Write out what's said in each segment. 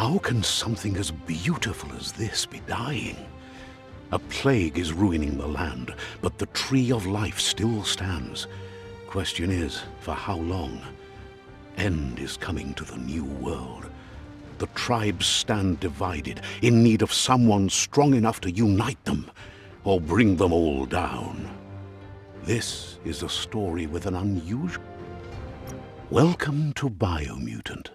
How can something as beautiful as this be dying? A plague is ruining the land, but the tree of life still stands. Question is, for how long? End is coming to the new world. The tribes stand divided, in need of someone strong enough to unite them, or bring them all down. This is a story with an unusual... Welcome to BIOMUTANT.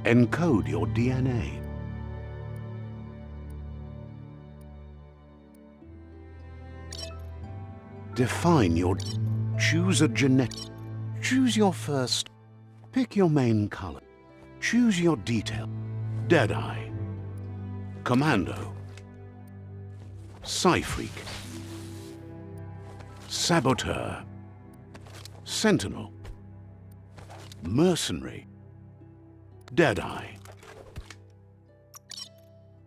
Encode your DNA. Define your... Choose a genetic... Choose your first... Pick your main color. Choose your detail. Deadeye. Commando. Psy-freak. Saboteur. Sentinel. Mercenary. Deadeye.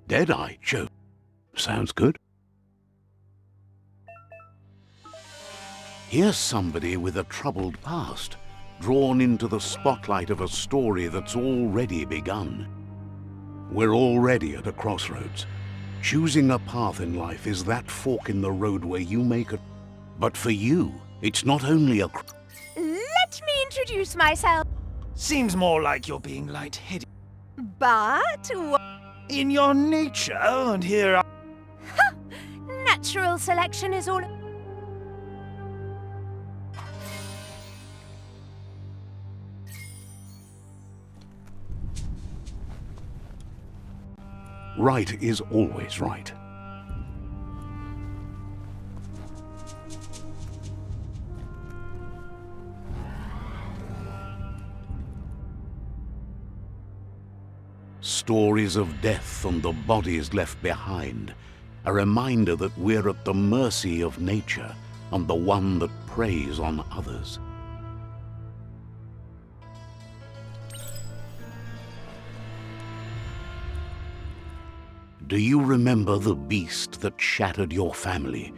Deadeye, Joe. Sounds good. Here's somebody with a troubled past, drawn into the spotlight of a story that's already begun. We're already at a crossroads. Choosing a path in life is that fork in the road where you make a... But for you, it's not only a... Let me introduce myself. Seems more like you're being lightheaded. But... In your nature, and here I... Natural selection is all... Right is always right. Stories of death and the bodies left behind. A reminder that we're at the mercy of nature and the one that preys on others. Do you remember the beast that shattered your family?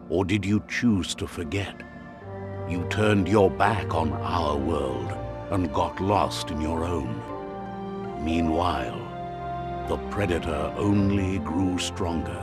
Or did you choose to forget? You turned your back on our world and got lost in your own. Meanwhile, the predator only grew stronger.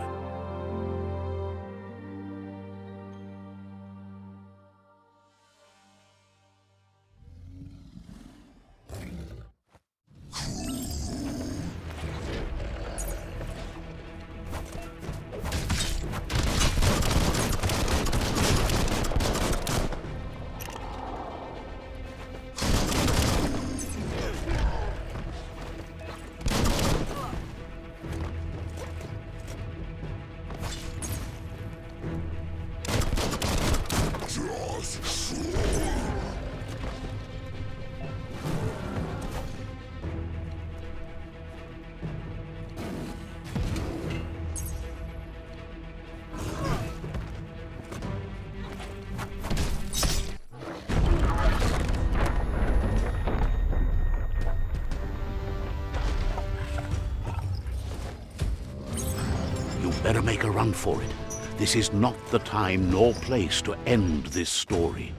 Better make a run for it. This is not the time nor place to end this story.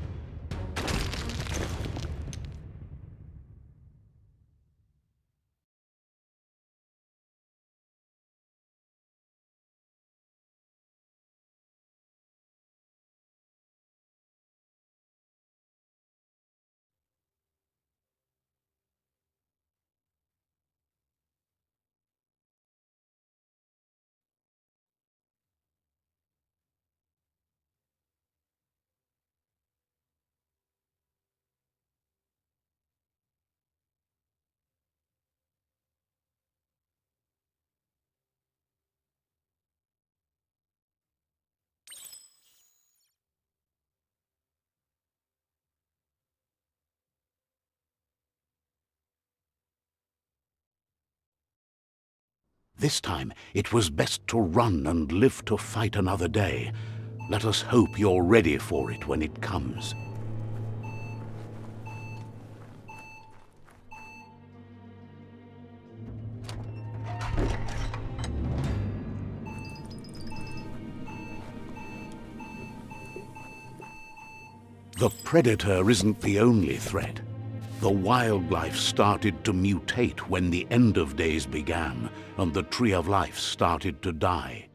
This time, it was best to run and live to fight another day. Let us hope you're ready for it when it comes. The predator isn't the only threat. The wildlife started to mutate when the end of days began, and the tree of life started to die.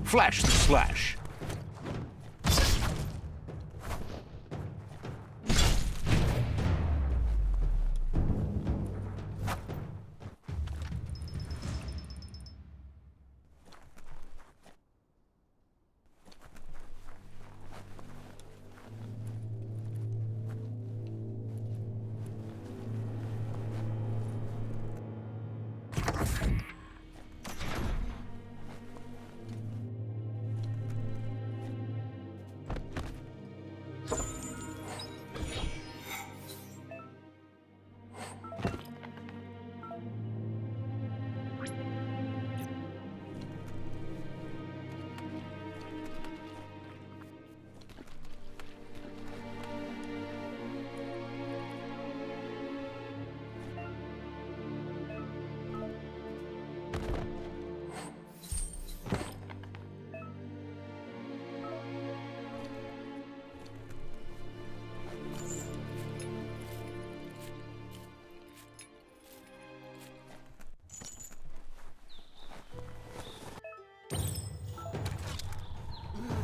Flash the slash.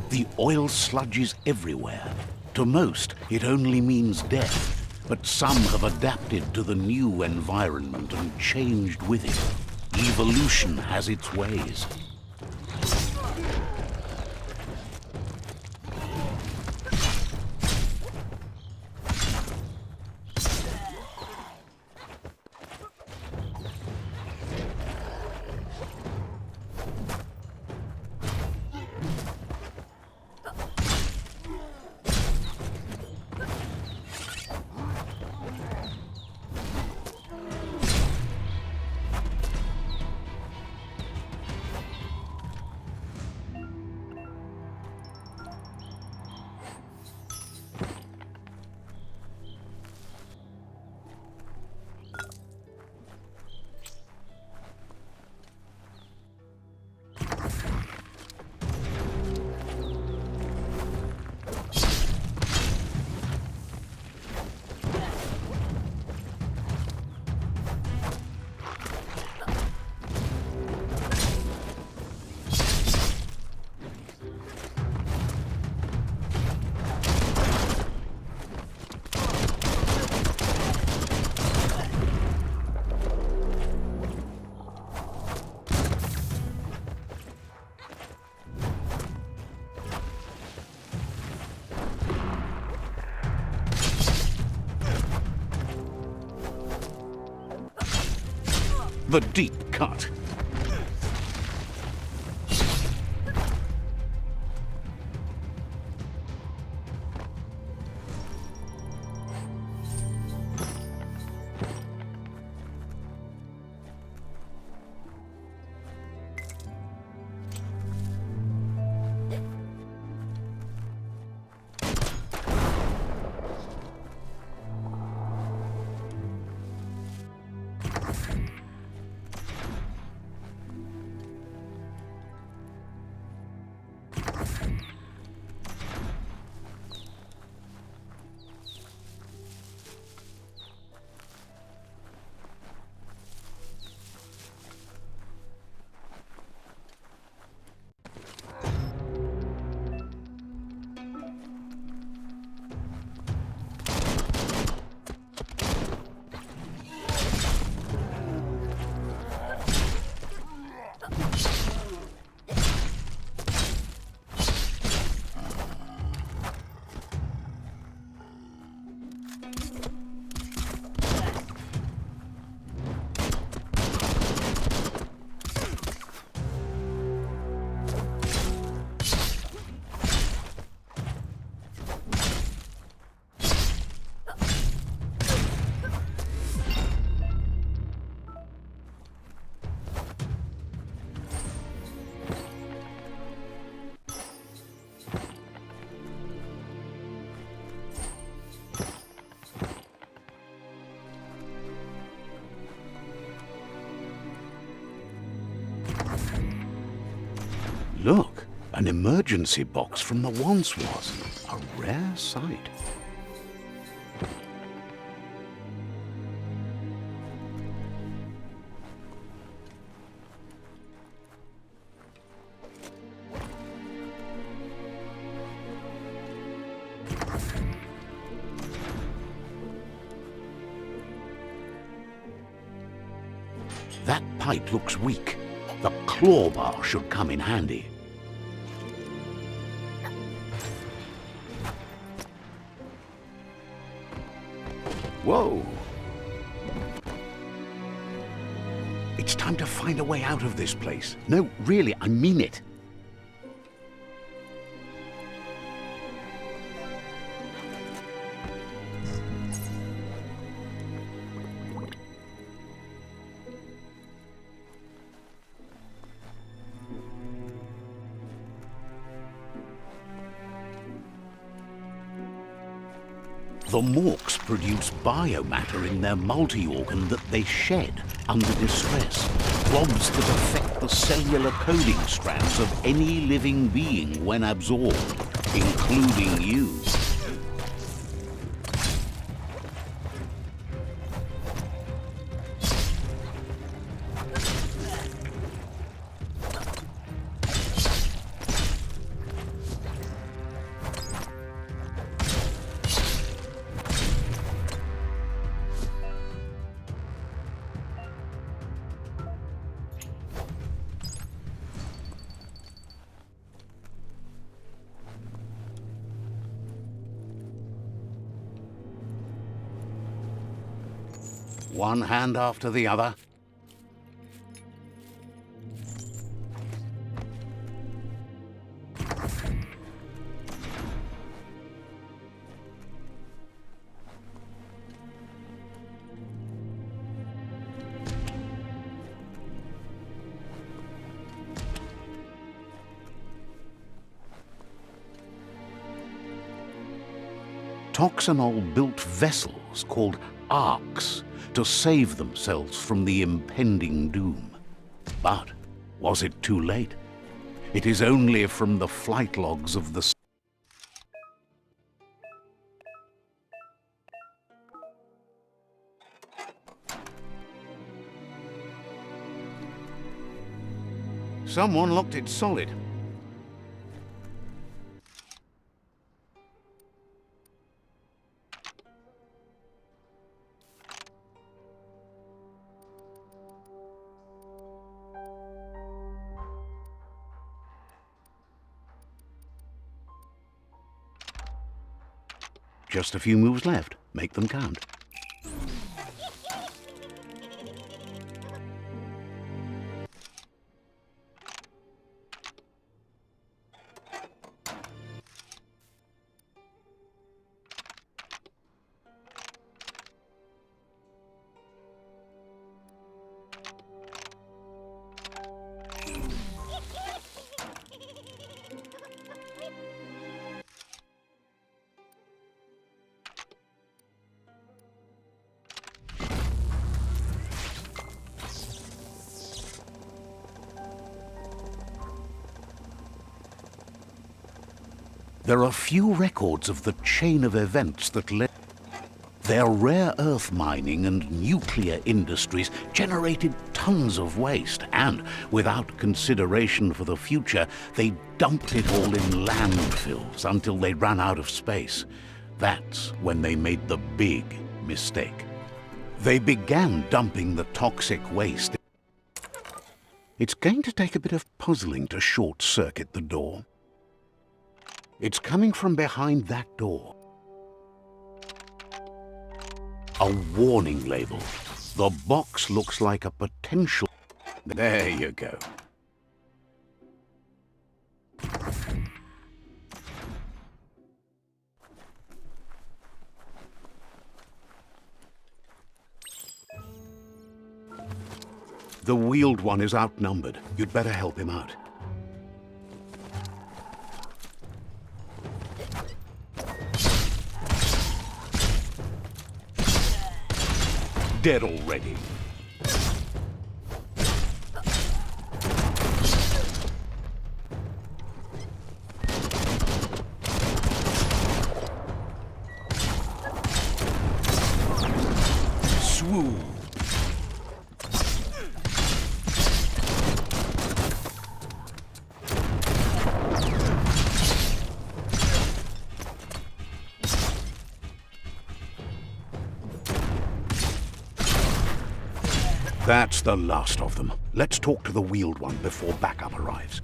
The oil sludge is everywhere. To most, it only means death, but some have adapted to the new environment and changed with it. Evolution has its ways. The deep cut. Look, an emergency box from the once was. A rare sight. That pipe looks weak. The claw bar should come in handy. Whoa! It's time to find a way out of this place. No, really, I mean it. The morks produce biomatter in their multi-organ that they shed under distress. Blobs that affect the cellular coding strands of any living being when absorbed, including you. One hand after the other. Toxanol built vessels called arks to save themselves from the impending doom. But was it too late? It is only from the flight logs of the Someone locked it solid. Just a few moves left. Make them count. There are few records of the chain of events that led. Their rare earth mining and nuclear industries generated tons of waste, and without consideration for the future, they dumped it all in landfills until they ran out of space. That's when they made the big mistake. They began dumping the toxic waste. It's going to take a bit of puzzling to short-circuit the door. It's coming from behind that door. A warning label. The box looks like a potential... There you go. The wheeled one is outnumbered. You'd better help him out. Dead already. That's the last of them. Let's talk to the wheeled one before backup arrives.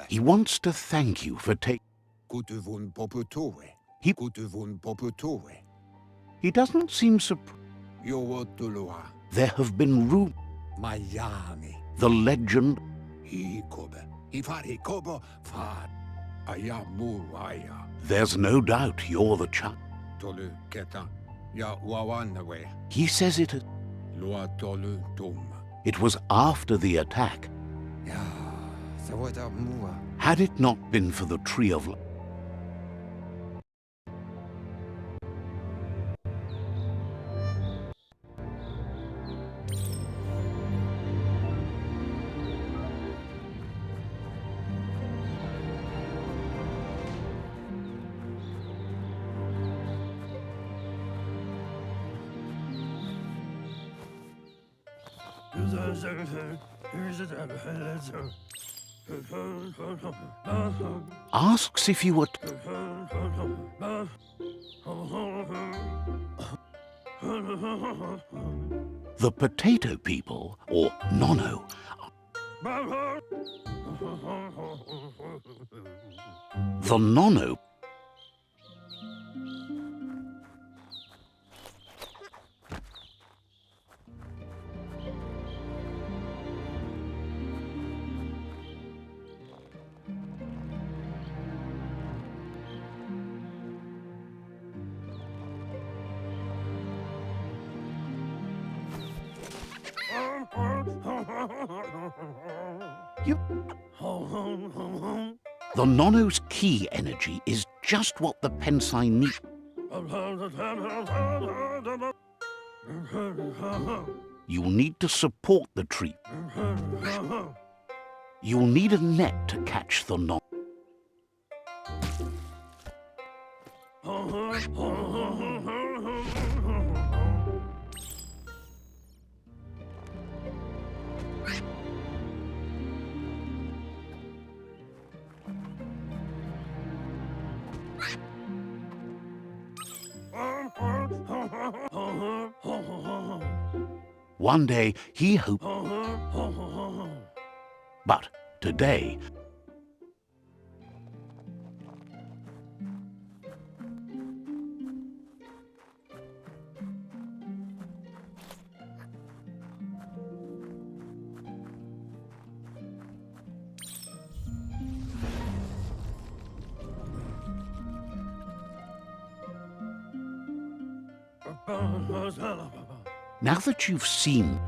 He wants to thank you for taking... He doesn't seem surprised. There have been rumors. The legend... There's no doubt you're the child. He says it... It was after the attack. Had it not been for the Tree of Life... Asks if you were... The potato people, or Nono... The Nono... The Nono's key energy is just what the Pensai need. You'll need to support the tree. You'll need a net to catch the Nono. One day he hoped, but today now that you've seen,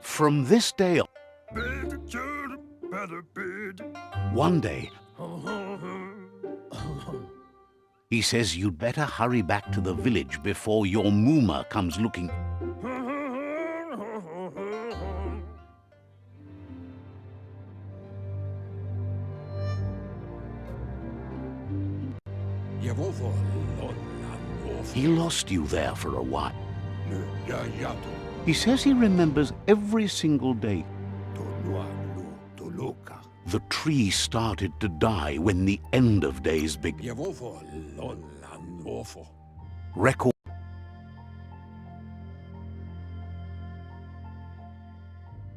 from this day on, one day, he says you'd better hurry back to the village before your Muma comes looking. He lost you there for a while. He says he remembers every single day. The tree started to die when the end of days began. Record.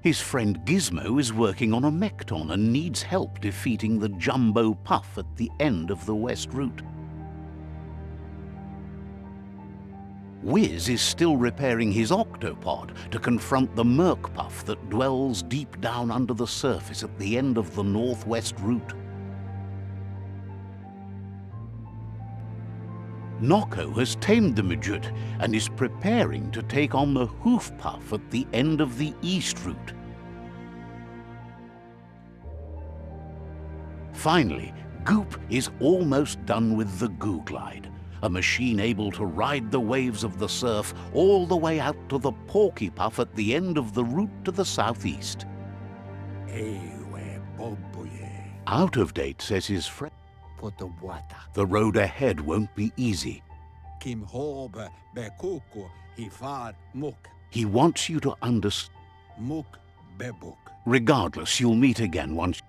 His friend Gizmo is working on a Mekton and needs help defeating the Jumbo Puff at the end of the West Route. Wiz is still repairing his octopod to confront the Merc Puff that dwells deep down under the surface at the end of the Northwest Route. Noko has tamed the midget and is preparing to take on the Hoof Puff at the end of the East Route. Finally, Goop is almost done with the Goo Glide, a machine able to ride the waves of the surf all the way out to the Porky Puff at the end of the route to the southeast. Out of date, says his friend. The road ahead won't be easy. He wants you to understand. Regardless, you'll meet again once.